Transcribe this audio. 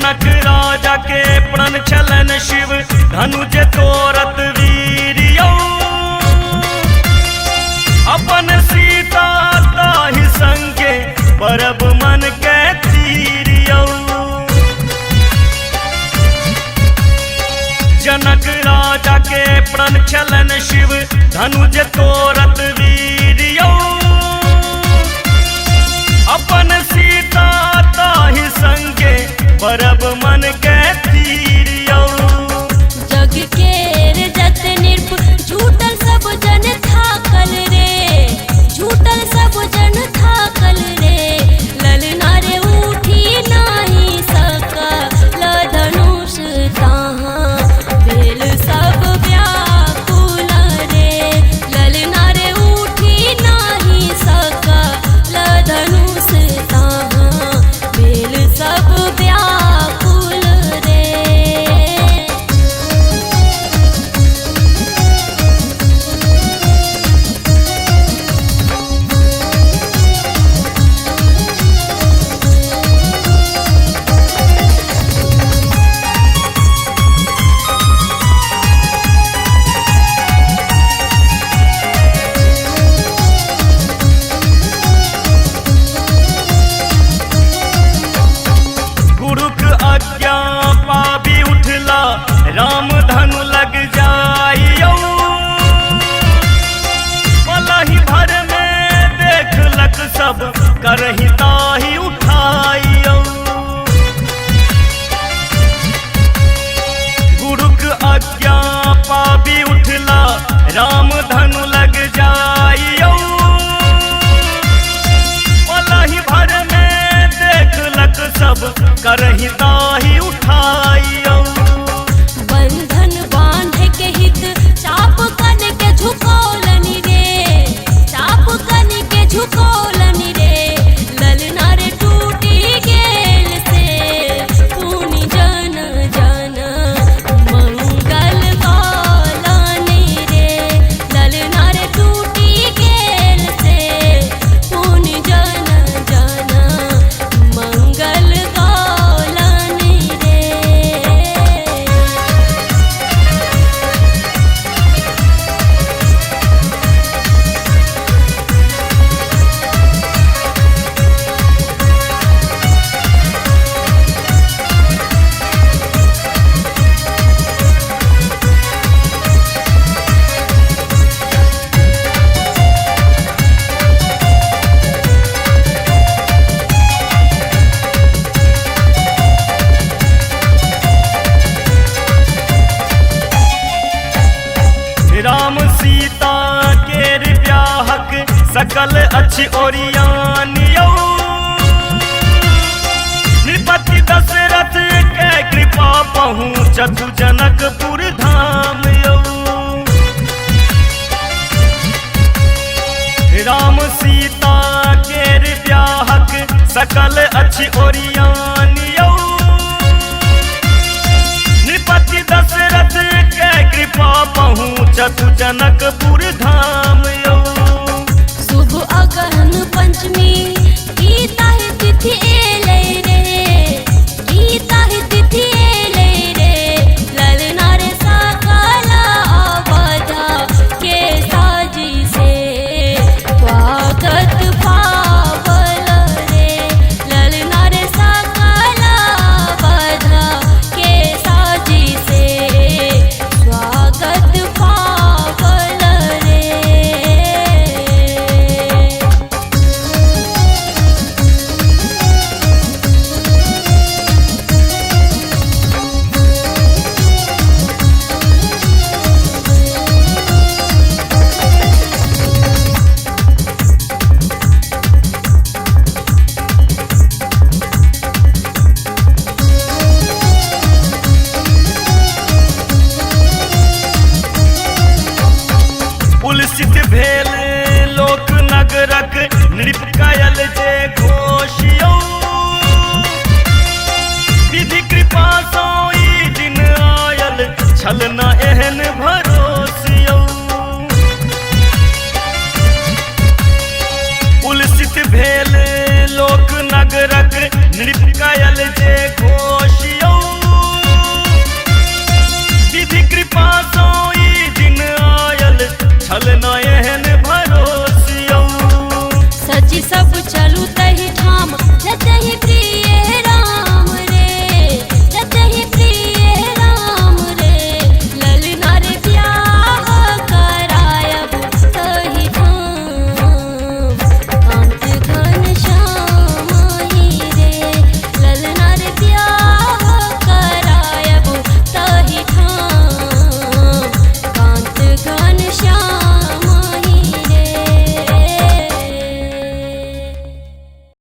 जनक राजा के प्रण छलन शिव धनुज तोरत वीर यौ। अपन सीता ताहि संगे परब मन के तीर यौ। जनक राजा के प्रण छलन शिव धनुज तोरत वीर यौ। अपन सीता ताहि संगे परब मन के तीर यौ। जग केर जत निर्भ झूठल सब जन थाकल रे, झूठल सब जन थाकल रे। ललना रे उठी नाही सकल धनुष ताहाँ, भेल सब व्याकुल रे। ललना रे उठी नाही सकल धनुष ताहाँ, भेल सब व्याकुल रे। गुरुक आज्ञा पाबी उठला राम धनु लग जाइयो। पलहि भर में देखलक सब करहि ताहि उठाइयो। गुरुक आज्ञा पाबी उठला राम धनु लग जाइयो। पलहि भर में देखलक सब करहि ताहि उठाइयो। बंधन बांध के हित चाप कन के झुकौलनि रे, चाप कन के झुकौलनि रे। ललना रे टूटी गेल से पुनि जन जन मंगल गौलनि रे। ललना रे टूटी गेल से पुनि जन जन मंगल गौलनि रे। राम सीता केर ब्याहक सकल अछि ओरियान यौ। नृपति दशरथ के कृपा पहुँचतु जनकपुर धाम यौ। राम सीता केर ब्याहक सकल अछि ओरियान यौ। नृपति दशरथ के कृपा पहुँचतु जनकपुर धाम यौ। शुभ अगहन पंचमी गीता ही तिथि एलै रे, गीता ही तिथि एलै रे। ललना रे सकल अवध के साजी से स्वागत पावल रे। ललना रे सकल अवध के साजी से स्वागत पावल रे। रत ही प्रिय